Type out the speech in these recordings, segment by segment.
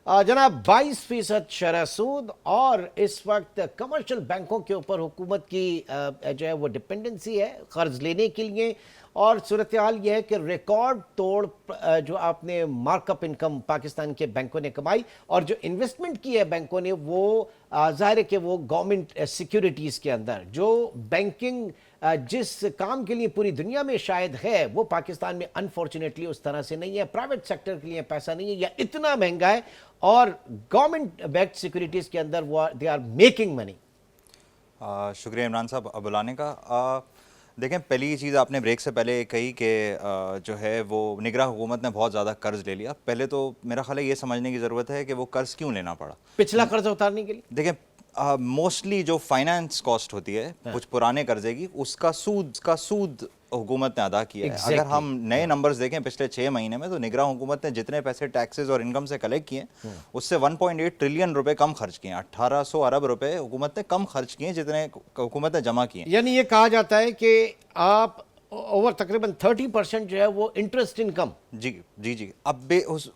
जनाब 22% शरह सूद और इस वक्त कमर्शियल बैंकों के ऊपर हुकूमत की जो है वो डिपेंडेंसी है कर्ज लेने के लिए। और सूरत हाल यह है कि रिकॉर्ड तोड़ जो आपने मार्कअप इनकम पाकिस्तान के बैंकों ने कमाई और जो इन्वेस्टमेंट की है बैंकों ने वो ज़ाहिर है कि वो गवर्नमेंट सिक्योरिटीज़ के अंदर जो बैंकिंग जिस काम के लिए पूरी दुनिया में शायद है वो पाकिस्तान में अनफॉर्चुनेटली उस तरह से नहीं है। प्राइवेट सेक्टर के लिए पैसा नहीं है या इतना महंगा है और गवर्नमेंट बैक्ड सिक्योरिटीज़ के अंदर वो दे आर मेकिंग मनी। शुक्रिया इमरान साहब बुलाने का। देखें, पहली चीज़ आपने ब्रेक से पहले कही कि जो है वो निगरान हुकूमत ने बहुत ज़्यादा कर्ज ले लिया। पहले तो मेरा ख्याल है ये समझने की ज़रूरत है कि वो कर्ज क्यों लेना पड़ा, पिछला कर्ज उतारने के लिए। देखें, मोस्टली जो फाइनेंस कॉस्ट होती है कुछ पुराने कर्जे की, उसका सूद हुकूमत ने अदा किया है। अगर हम नए नंबर्स देखें पिछले 6 महीने में, तो निगरान हुकूमत ने जितने पैसे टैक्सेस और इनकम से कलेक्ट किए उससे 1.8 ट्रिलियन रुपए कम खर्च किए। 1800 अरब रुपए हुकूमत ने कम खर्च किए जितने हुकूमत ने जमा किए। यानी ये कहा जाता है कि आप ओवर तकरीबन 30% जो है वो इंटरेस्ट इनकम। जी जी जी। अब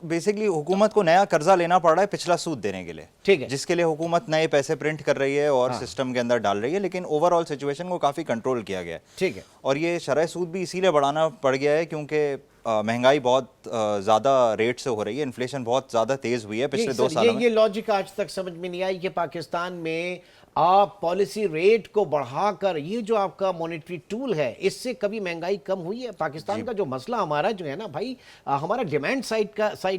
बेसिकली हुकूमत को नया कर्जा लेना पड़ रहा है पिछला सूद देने के लिए, ठीक है, जिसके लिए हुकूमत नए पैसे प्रिंट कर रही है और सिस्टम के अंदर डाल रही है, लेकिन ओवरऑल सिचुएशन को काफ़ी कंट्रोल किया गया है। ठीक है। और ये शरह सूद भी इसीलिए बढ़ाना पड़ गया है क्योंकि महंगाई बहुत ज़्यादा रेट से हो रही है, इन्फ्लेशन बहुत ज़्यादा तेज़ हुई है पिछले 2 सालों में। ये लॉजिक आज तक समझ में नहीं आई कि पाकिस्तान में आप पॉलिसी रेट को बढ़ाकर ये जो आपका मॉनेटरी टूल है इससे कभी महंगाई कम हुई है? पाकिस्तान का जो मसला हमारा जो है ना भाई, हमारा डिमांड साइड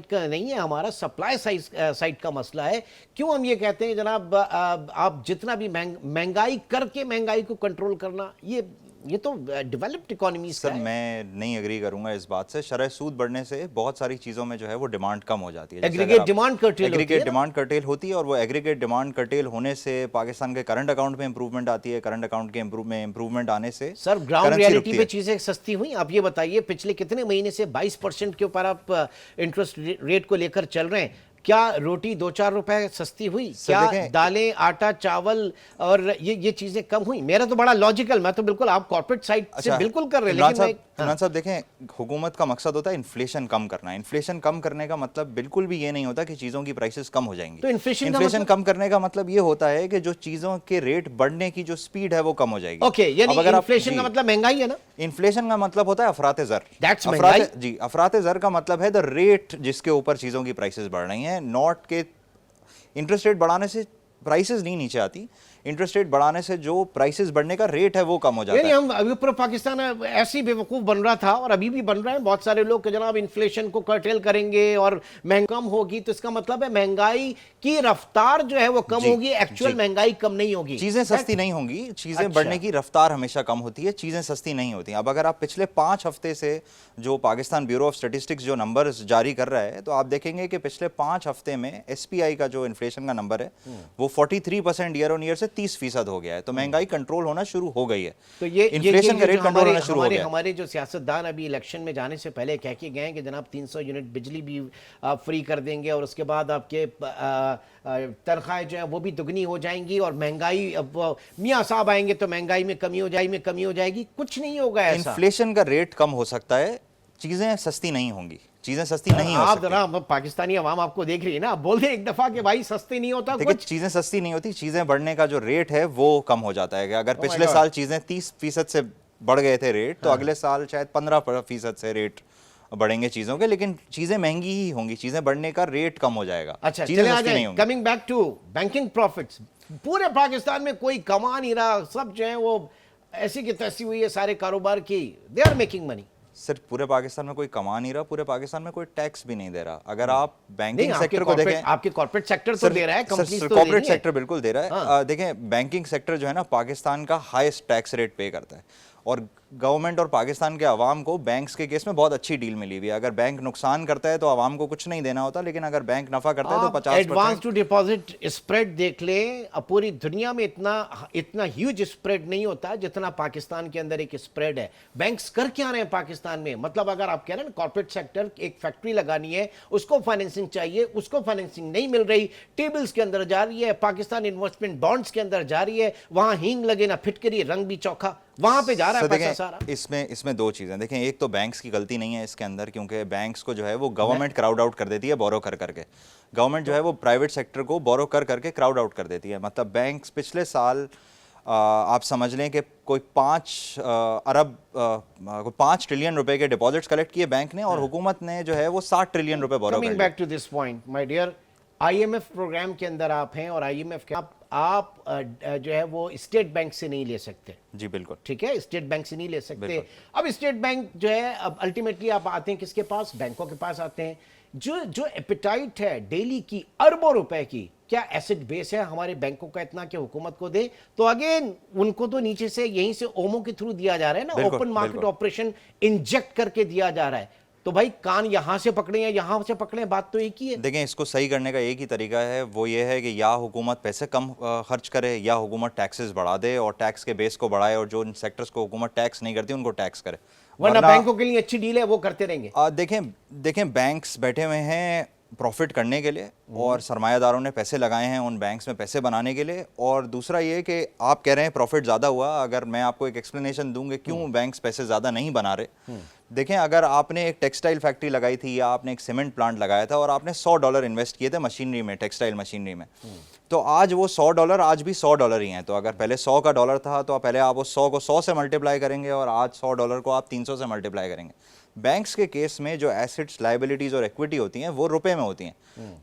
का नहीं है, हमारा सप्लाई साइड का मसला है। क्यों हम ये कहते हैं जनाब आप जितना भी महंगाई करके महंगाई को कंट्रोल करना, ये तो डेवलप्ड इकोनॉमी। सर मैं नहीं एग्री करूंगा इस बात से। शरह सूद बढ़ने से बहुत सारी चीज़ों में जो है वो डिमांड कम हो जाती है। एग्रीगेट डिमांड कर्टेल होती है और वो एग्रीगेट डिमांड कर्टेल होने से पाकिस्तान के करंट अकाउंट में इंप्रूवमेंट आती है। करंट अकाउंट के इंप्रूवमेंट आने से सर ग्राउंड रियलिटी पे चीजें सस्ती हुई। आप ये बताइए पिछले कितने महीने से 22% के ऊपर आप इंटरेस्ट रेट को लेकर चल रहे हैं, क्या रोटी 2-4 रुपए सस्ती हुई? क्या दालें, आटा, चावल और ये चीजें कम हुई? मेरा तो बड़ा लॉजिकल, मैं तो बिल्कुल आप कॉर्पोरेट साइड से बिल्कुल कर रहे हैं, लेकिन इमरान साहब देखें, हुकूमत का मकसद होता है इन्फ्लेशन कम करना। इन्फ्लेशन कम करने का मतलब बिल्कुल भी ये नहीं होता कि चीजों की प्राइसेस कम हो जाएंगी। तो इन्फ्लेशन कम करने का मतलब ये होता है कि जो चीजों के रेट बढ़ने की जो स्पीड है वो कम हो जाएगी। ओके, यानी इन्फ्लेशन का मतलब महंगाई है ना? इन्फ्लेशन का मतलब होता है अफरात ज़र। जी, अफरात ज़र का मतलब है द रेट जिसके ऊपर चीजों की प्राइसेस बढ़ रही हैं, नॉट के इंटरेस्ट रेट बढ़ाने से प्राइसेस नहीं नीचे आती, इंटरेस्ट रेट बढ़ाने से जो प्राइसेस बढ़ने का रेट है वो कम हो जाता है। हम अभी पूरा पाकिस्तान ऐसी बेवकूफ बन रहा था और अभी भी बन रहा है। बहुत सारे लोग कि जनाब इन्फ्लेशन को कर्टेल करेंगे और महंगाई कम होगी, तो इसका मतलब है महंगाई की रफ्तार जो है वो कम होगी, एक्चुअल महंगाई कम नहीं होगी, चीजें सस्ती नहीं होंगी। चीजें बढ़ने की रफ्तार हमेशा कम होती है, चीजें सस्ती नहीं होती। अब अगर आप पिछले 5 हफ्ते से जो पाकिस्तान ब्यूरो ऑफ स्टैटिस्टिक्स जो नंबर्स जारी कर रहा है, तो आप देखेंगे कि पिछले 5 हफ्ते में SPI का जो इन्फ्लेशन का नंबर है वो 43% ईयर ऑन ईयर से 30% हो गया है। तो महंगाई कंट्रोल होना शुरू हो गई है, तो ये इन्फ्लेशन का रेट कंट्रोल होना शुरू हो गया। हमारे जो सियासतदान अभी इलेक्शन में जाने से पहले कह के गए कि जनाब 300 यूनिट बिजली भी फ्री कर देंगे और उसके बाद आपके तनख्वाहें जो है वो भी दुगनी हो जाएंगी और महंगाई, अब मियाँ साहब आएंगे तो महंगाई में कमी हो जाएगी। कुछ नहीं होगा ऐसा। इन्फ्लेशन का रेट कम हो सकता है, चीजें सस्ती नहीं होंगी, चीजें सस्ती नहीं हो सकती। आप पाकिस्तानी अवाम आपको देख रही है ना, आप बोल दे एक दफा कि भाई सस्ती नहीं होता कुछ। चीजें सस्ती नहीं होती, चीजें बढ़ने का जो रेट है वो कम हो जाता है। अगर पिछले साल चीजें 30% से बढ़ गए थे रेट, तो अगले साल शायद 15% से रेट बढ़ेंगे चीजों के, लेकिन चीजें महंगी ही होंगी, चीजें बढ़ने का रेट कम हो जाएगा। अच्छा, चलिए आ जाए coming back to banking profits. पूरे पाकिस्तान में कोई कमा नहीं रहा, सब जो है वो ऐसी की तैसी हुई है सारे कारोबार की, दे आर मेकिंग मनी। सिर्फ पूरे पाकिस्तान में कोई कमा नहीं रहा, पूरे पाकिस्तान में कोई टैक्स भी नहीं दे रहा। अगर आप बैंकिंग सेक्टर को देखें, आपके कॉर्पोरेट सेक्टर तो दे रहा है, कॉर्पोरेट सेक्टर बिल्कुल दे रहा है। देखें, बैंकिंग सेक्टर जो है ना पाकिस्तान का हाईएस्ट टैक्स रेट पे करता है और गवर्नमेंट और पाकिस्तान के अवाम को बैंक्स के केस में बहुत अच्छी डील मिली हुई है। अगर बैंक नुकसान करता है तो अवाम को कुछ नहीं देना होता, लेकिन अगर बैंक नफा करता है तो 50% एडवांस टू डिपॉजिट स्प्रेड देख लें, पूरी दुनिया में इतना ह्यूज स्प्रेड नहीं होता जितना पाकिस्तान के अंदर एक स्प्रेड है। बैंक्स कर क्या रहे हैं पाकिस्तान में? मतलब अगर आप कह रहे हैं कॉर्पोरेट सेक्टर, एक फैक्ट्री लगानी है, उसको फाइनेंसिंग चाहिए, उसको फाइनेंसिंग नहीं मिल रही, टेबल्स के अंदर जा रही है, पाकिस्तान इन्वेस्टमेंट बॉन्ड्स के अंदर जा रही है, वहां हींग लगे ना फिटकरी, रंग भी चौखा, वहां पे जा रहा है पैसा। سارا؟ اس میں دو چیزیں دیکھیں، ایک تو بینکس کی غلطی نہیں ہے اس کے اندر، کیونکہ بینکس کو جو ہے وہ گورنمنٹ کراؤڈ آؤٹ کر دیتی ہے بورو کر کے. گورنمنٹ جو ہے وہ پرائیویٹ سیکٹر کو بورو کر کے کراؤڈ آؤٹ کر دیتی ہے. مطلب بینکس پچھلے سال آپ سمجھ لیں کہ کوئی 5 ٹریلین روپے کے ڈپازٹس کلیکٹ کیے بینک نے، اور حکومت نے جو ہے وہ 60 ٹریلین روپے بورو کر کمنگ لیے. Back to this point my dear, I M F programme کے اندر آپ ہیں، اور آئی ایم ایف کے آپ جو ہے وہ اسٹیٹ بینک سے نہیں لے سکتے. جی بالکل ٹھیک ہے، اسٹیٹ بینک سے نہیں لے سکتے. اب اسٹیٹ بینک جو ہے اب الٹیمیٹلی آپ آتے ہیں کس کے پاس؟ بینکوں کے پاس آتے ہیں. جو ایپیٹائٹ ہے ڈیلی کی اربوں روپے کی، کیا ایسٹ بیس ہے ہمارے بینکوں کا اتنا کہ حکومت کو دے؟ تو اگین ان کو تو نیچے سے یہیں سے اومو کے تھرو دیا جا رہا ہے نا، اوپن مارکیٹ آپریشن انجیکٹ کر کے دیا جا رہا ہے. تو بھائی کان یہاں سے پکڑیں یا یہاں سے پکڑیں، بات تو ایک ہی ہے. دیکھیں، اس کو صحیح کرنے کا ایک ہی طریقہ ہے، وہ یہ ہے کہ یا حکومت پیسے کم خرچ کرے، یا حکومت ٹیکسز بڑھا دے اور ٹیکس کے بیس کو بڑھائے، اور جو ان سیکٹرز کو حکومت ٹیکس نہیں کرتی ان کو ٹیکس کرے. ورنہ بینکوں کے لیے اچھی ڈیل ہے، وہ کرتے رہیں گے. دیکھیں بینکس بیٹھے ہوئے ہیں پروفٹ کرنے کے لیے، اور سرمایہ داروں نے پیسے لگائے ہیں ان بینکس میں پیسے بنانے کے لیے. اور دوسرا یہ کہ آپ کہہ رہے ہیں پروفٹ زیادہ ہوا، اگر میں آپ کو ایک ایکسپلینیشن دوں کہ کیوں بینکس پیسے زیادہ نہیں بنا رہے. دیکھیں، اگر آپ نے ایک ٹیکسٹائل فیکٹری لگائی تھی یا آپ نے ایک سیمنٹ پلانٹ لگایا تھا اور آپ نے $100 انویسٹ کیے تھے مشینری میں، ٹیکسٹائل مشینری میں، تو آج وہ $100 آج بھی $100 ہی ہیں. تو اگر پہلے $100 تھا تو پہلے آپ اس 100 کو 100 سے ملٹیپلائی کریں گے، اور آج $100 کو آپ 300 سے ملٹیپلائی کریں گے. بینکس کے کیس میں جو ایسٹس، لائبلٹیز اور ایکویٹی ہوتی ہیں وہ روپے میں ہوتی ہیں.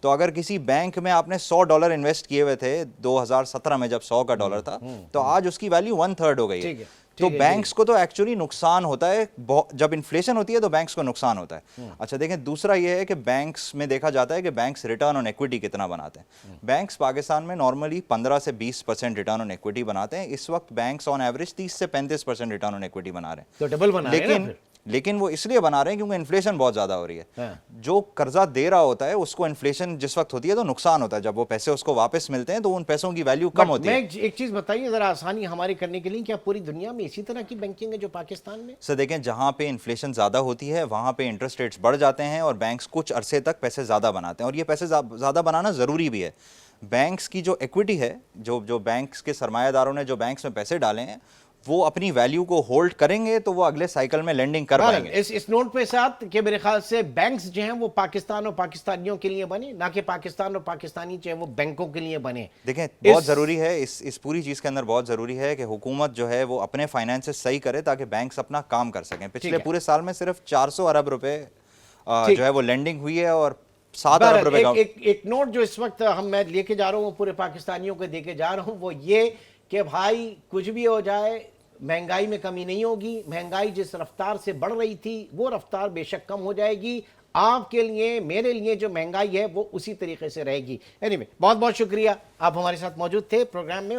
تو اگر کسی بینک میں آپ نے $100 انویسٹ کیے ہوئے تھے 2017 میں جب $100 تھا، تو آج اس کی ویلیو 1/3 ہو گئی ہے. تو بینکس کو تو ایکچولی نقصان ہوتا ہے جب انفلیشن ہوتی ہے، تو بینکس کو نقصان ہوتا ہے. اچھا دیکھیں، دوسرا یہ ہے کہ بینکس میں دیکھا جاتا ہے کہ بینکس ریٹرن آن ایکویٹی کتنا بناتے ہیں. بینکس پاکستان میں نارملی 15 سے 20% ریٹرن آن ایکویٹی بناتے ہیں. اس وقت بینکس آن ایوریج 30 سے 35% ریٹرن آن ایکویٹی بنا رہے ہیں. تو ڈبل بنا رہے ہیں. لیکن وہ اس لیے بنا رہے ہیں کیونکہ انفلیشن بہت زیادہ ہو رہی ہے. جو قرضہ دے رہا ہوتا ہے اس کو انفلیشن جس وقت ہوتی ہے تو نقصان ہوتا ہے. جب وہ پیسے اس کو واپس ملتے ہیں تو ان پیسوں کی ویلیو کم ہوتی ہے. ایک چیز بتائیے ذرا آسانی ہماری کرنے کے لیے، کیا پوری دنیا میں اسی طرح کی بینکنگ ہے جو پاکستان میں؟ سر دیکھیں، جہاں پہ انفلیشن زیادہ ہوتی ہے وہاں پہ انٹرسٹ ریٹس بڑھ جاتے ہیں اور بینکس کچھ عرصے تک پیسے زیادہ بناتے ہیں، اور یہ پیسے زیادہ بنانا ضروری بھی ہے. بینکس کی جو ایکویٹی ہے، جو بینکس کے سرمایہ داروں نے جو بینکس میں پیسے ڈالے ہیں، وہ اپنی ویلیو کو ہولڈ کریں گے تو وہ اگلے سائیکل میں لینڈنگ کر پائیں گے. اس نوٹ پہ ساتھ کہ میرے خیال سے بینکس جو ہیں وہ پاکستان اور پاکستانیوں کے لیے بنے، نہ کہ پاکستان اور پاکستانی جو ہیں وہ بینکوں کے لیے بنے. دیکھیں، بہت ضروری ہے اس پوری چیز کے اندر، بہت ضروری ہے کہ حکومت جو ہے وہ اپنے فائنینسز صحیح کرے تاکہ بینکس اپنا کام کر سکیں. پچھلے پورے سال میں صرف 400 ارب روپے جو ہے وہ لینڈنگ ہوئی ہے، اور 7 ارب روپے ایک نوٹ جو اس وقت میں لے کے جا رہا ہوں، پورے پاکستانیوں کو دے کے جا رہا ہوں، وہ یہ کہ بھائی کچھ بھی ہو جائے مہنگائی میں کمی نہیں ہوگی. مہنگائی جس رفتار سے بڑھ رہی تھی وہ رفتار بے شک کم ہو جائے گی. آپ کے لیے، میرے لیے جو مہنگائی ہے وہ اسی طریقے سے رہے گی. اینی وے، بہت بہت شکریہ، آپ ہمارے ساتھ موجود تھے پروگرام میں.